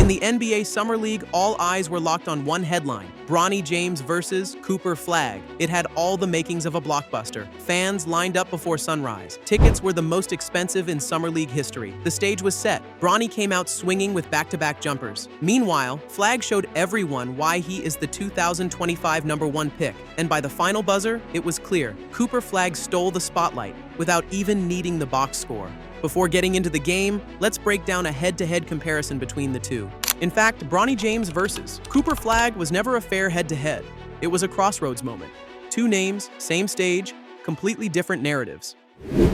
In the NBA Summer League, all eyes were locked on one headline: Bronny James versus Cooper Flagg. It had all the makings of a blockbuster. Fans lined up before sunrise. Tickets were the most expensive in Summer League history. The stage was set. Bronny came out swinging with back-to-back jumpers. Meanwhile, Flagg showed everyone why he is the 2025 #1 pick. And by the final buzzer, it was clear. Cooper Flagg stole the spotlight without even needing the box score. Before getting into the game, let's break down a head-to-head comparison between the two. In fact, Bronny James versus Cooper Flagg was never a fair head-to-head. It was a crossroads moment. Two names, same stage, completely different narratives.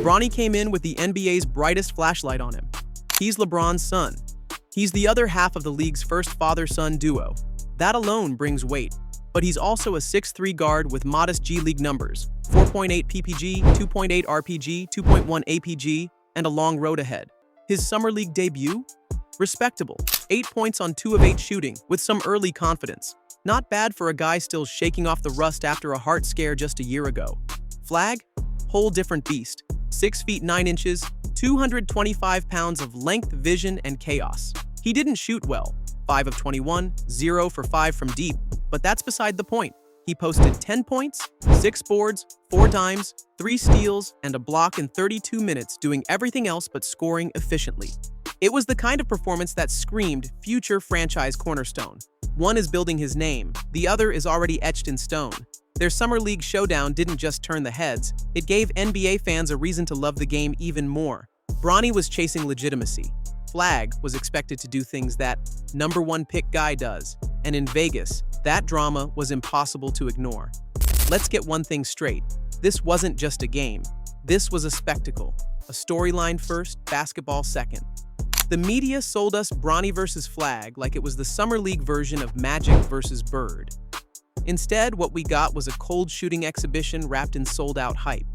Bronny came in with the NBA's brightest flashlight on him. He's LeBron's son. He's the other half of the league's first father-son duo. That alone brings weight. But he's also a 6'3" guard with modest G League numbers: 4.8 PPG, 2.8 RPG, 2.1 APG, and a long road ahead. His Summer League debut? Respectable. 8 points on 2 of 8 shooting, with some early confidence. Not bad for a guy still shaking off the rust after a heart scare just a year ago. Flagg? Whole different beast. 6 feet 9 inches, 225 pounds of length, vision, and chaos. He didn't shoot well. 5 of 21, 0 for 5 from deep, but that's beside the point. He posted 10 points, 6 boards, 4 dimes, 3 steals, and a block in 32 minutes, doing everything else but scoring efficiently. It was the kind of performance that screamed future franchise cornerstone. One is building his name, the other is already etched in stone. Their Summer League showdown didn't just turn the heads, it gave NBA fans a reason to love the game even more. Bronny was chasing legitimacy. Flagg was expected to do things that #1 pick guy does, and in Vegas, that drama was impossible to ignore. Let's get one thing straight. This wasn't just a game. This was a spectacle. A storyline first, basketball second. The media sold us Bronny versus Flagg like it was the Summer League version of Magic versus Bird. Instead, what we got was a cold shooting exhibition wrapped in sold-out hype.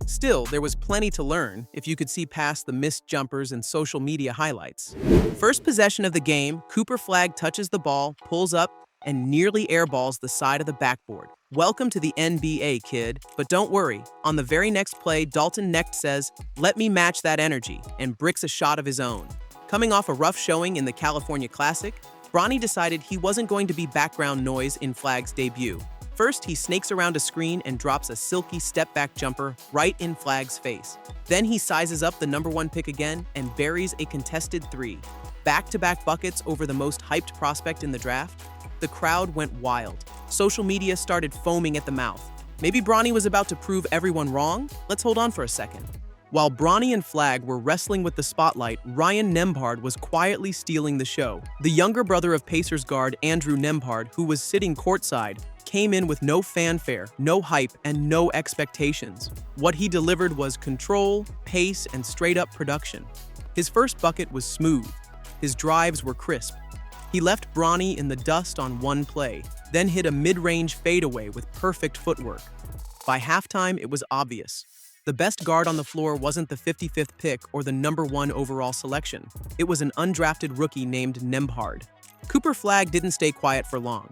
Still, there was plenty to learn if you could see past the missed jumpers and social media highlights. First possession of the game, Cooper Flagg touches the ball, pulls up, and nearly airballs the side of the backboard. Welcome to the NBA, kid. But don't worry, on the very next play, Dalton Knecht says, "Let me match that energy," and bricks a shot of his own. Coming off a rough showing in the California Classic, Bronny decided he wasn't going to be background noise in Flagg's debut. First, he snakes around a screen and drops a silky step-back jumper right in Flagg's face. Then he sizes up the #1 pick again and buries a contested 3. Back-to-back buckets over the most hyped prospect in the draft. The crowd went wild. Social media started foaming at the mouth. Maybe Bronny was about to prove everyone wrong? Let's hold on for a second. While Bronny and Flagg were wrestling with the spotlight, Ryan Nembhard was quietly stealing the show. The younger brother of Pacers guard Andrew Nembhard, who was sitting courtside, came in with no fanfare, no hype, and no expectations. What he delivered was control, pace, and straight-up production. His first bucket was smooth. His drives were crisp. He left Bronny in the dust on one play, then hit a mid-range fadeaway with perfect footwork. By halftime, it was obvious. The best guard on the floor wasn't the 55th pick or the #1 overall selection. It was an undrafted rookie named Nembhard. Cooper Flagg didn't stay quiet for long.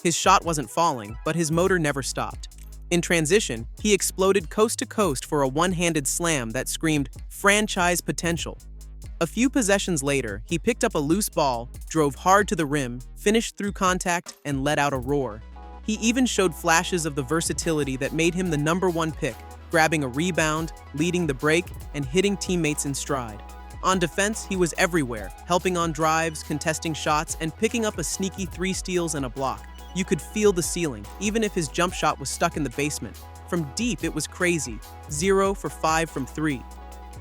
His shot wasn't falling, but his motor never stopped. In transition, he exploded coast to coast for a one-handed slam that screamed franchise potential. A few possessions later, he picked up a loose ball, drove hard to the rim, finished through contact, and let out a roar. He even showed flashes of the versatility that made him the #1 pick, grabbing a rebound, leading the break, and hitting teammates in stride. On defense, he was everywhere, helping on drives, contesting shots, and picking up a sneaky 3 steals and a block. You could feel the ceiling, even if his jump shot was stuck in the basement. From deep, it was crazy. 0 for 5 from 3.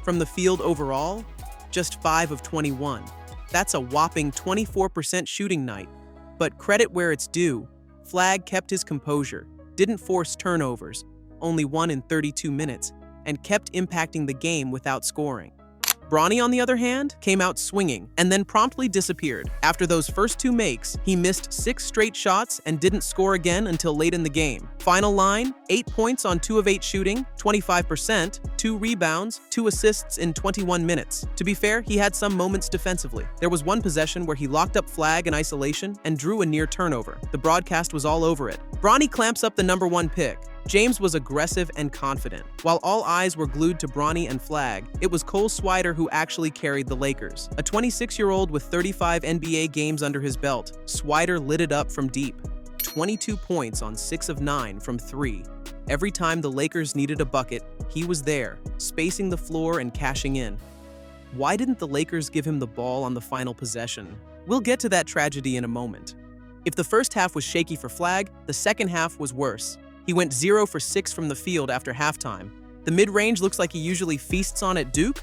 From the field overall, just 5 of 21. That's a whopping 24% shooting night. But credit where it's due, Flagg kept his composure, didn't force turnovers, only 1 in 32 minutes, and kept impacting the game without scoring. Bronny, on the other hand, came out swinging and then promptly disappeared. After those first 2 makes, he missed 6 straight shots and didn't score again until late in the game. Final line, 8 points on 2 of 8 shooting, 25%, 2 rebounds, 2 assists in 21 minutes. To be fair, he had some moments defensively. There was one possession where he locked up Flagg in isolation and drew a near turnover. The broadcast was all over it. Bronny clamps up the #1 pick. James was aggressive and confident. While all eyes were glued to Bronny and Flagg, it was Cole Swider who actually carried the Lakers. A 26-year-old with 35 NBA games under his belt, Swider lit it up from deep. 22 points on 6 of 9 from 3. Every time the Lakers needed a bucket, he was there, spacing the floor and cashing in. Why didn't the Lakers give him the ball on the final possession? We'll get to that tragedy in a moment. If the first half was shaky for Flagg, the second half was worse. He went 0 for 6 from the field after halftime. The mid-range looks like he usually feasts on at Duke.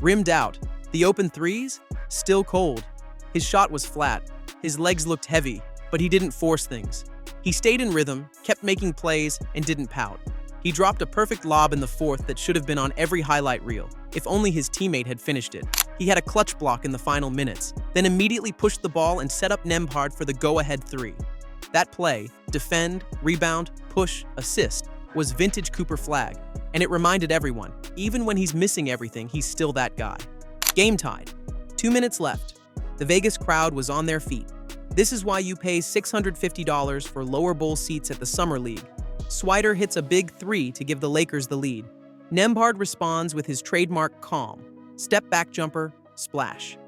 Rimmed out. The open threes? Still cold. His shot was flat. His legs looked heavy, but he didn't force things. He stayed in rhythm, kept making plays, and didn't pout. He dropped a perfect lob in the fourth that should have been on every highlight reel, if only his teammate had finished it. He had a clutch block in the final minutes, then immediately pushed the ball and set up Nembhard for the go-ahead 3. That play, defend, rebound, push, assist, was vintage Cooper Flagg, and it reminded everyone, even when he's missing everything, he's still that guy. Game tied. 2 minutes left. The Vegas crowd was on their feet. This is why you pay $650 for lower bowl seats at the Summer League. Swider hits a big 3 to give the Lakers the lead. Nembhard responds with his trademark calm. Step-back jumper, splash.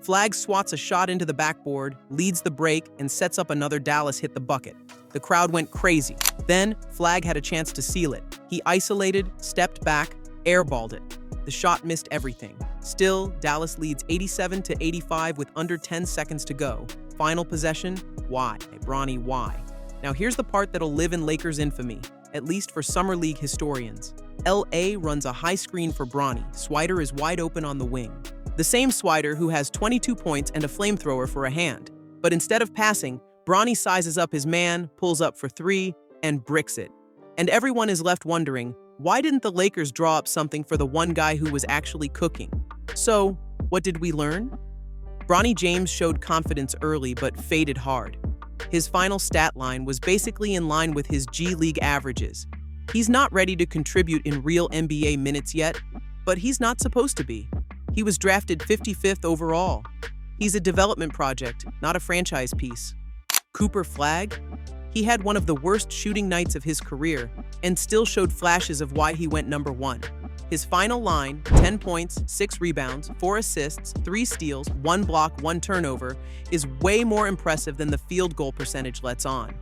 Flagg swats a shot into the backboard, leads the break, and sets up another Dallas hit the bucket. The crowd went crazy. Then, Flagg had a chance to seal it. He isolated, stepped back, airballed it. The shot missed everything. Still, Dallas leads 87-85 with under 10 seconds to go. Final possession, why? Bronny, why? Now here's the part that'll live in Lakers infamy, at least for Summer League historians. LA runs a high screen for Bronny. Swider is wide open on the wing. The same Swider who has 22 points and a flamethrower for a hand. But instead of passing, Bronny sizes up his man, pulls up for 3, and bricks it. And everyone is left wondering, why didn't the Lakers draw up something for the one guy who was actually cooking? So, what did we learn? Bronny James showed confidence early but faded hard. His final stat line was basically in line with his G League averages. He's not ready to contribute in real NBA minutes yet, but he's not supposed to be. He was drafted 55th overall. He's a development project, not a franchise piece. Cooper Flagg? He had one of the worst shooting nights of his career and still showed flashes of why he went number 1. His final line, 10 points, 6 rebounds, 4 assists, 3 steals, 1 block, 1 turnover, is way more impressive than the field goal percentage lets on.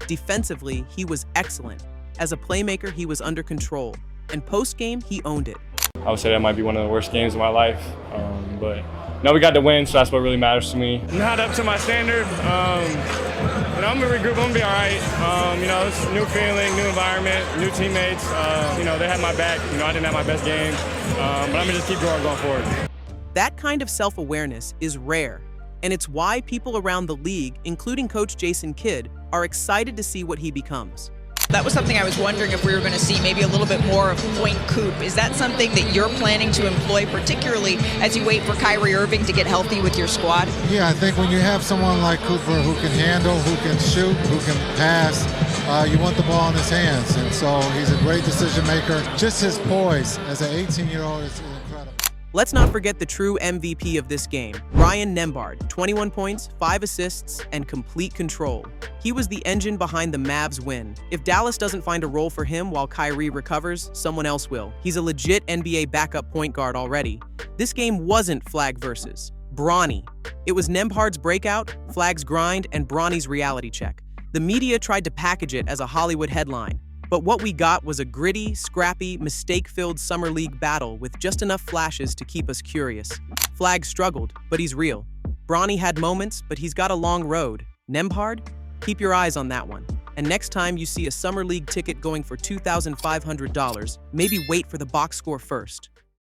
Defensively, he was excellent. As a playmaker, he was under control. And post-game, he owned it. I would say that might be one of the worst games of my life, but no, we got the win, so that's what really matters to me. Not up to my standard. I'm gonna regroup. I'm gonna be all right. It's a new feeling, new environment, new teammates. They had my back. I didn't have my best game, but I'm gonna just keep going forward. That kind of self-awareness is rare, and it's why people around the league, including Coach Jason Kidd, are excited to see what he becomes. That was something I was wondering if we were going to see maybe a little bit more of point Coop. Is that something that you're planning to employ, particularly as you wait for Kyrie Irving to get healthy with your squad? Yeah, I think when you have someone like Cooper who can handle, who can shoot, who can pass, you want the ball in his hands. And so he's a great decision maker. Just his poise as an 18-year-old is incredible. Let's not forget the true MVP of this game, Ryan Nembhard, 21 points, 5 assists, and complete control. He was the engine behind the Mavs win. If Dallas doesn't find a role for him while Kyrie recovers, someone else will. He's a legit NBA backup point guard already. This game wasn't Flagg versus Bronny. It was Nembhard's breakout, Flagg's grind, and Bronny's reality check. The media tried to package it as a Hollywood headline. But what we got was a gritty, scrappy, mistake-filled Summer League battle with just enough flashes to keep us curious. Flagg struggled, but he's real. Bronny had moments, but he's got a long road. Nembhard? Keep your eyes on that one. And next time you see a Summer League ticket going for $2,500, maybe wait for the box score first.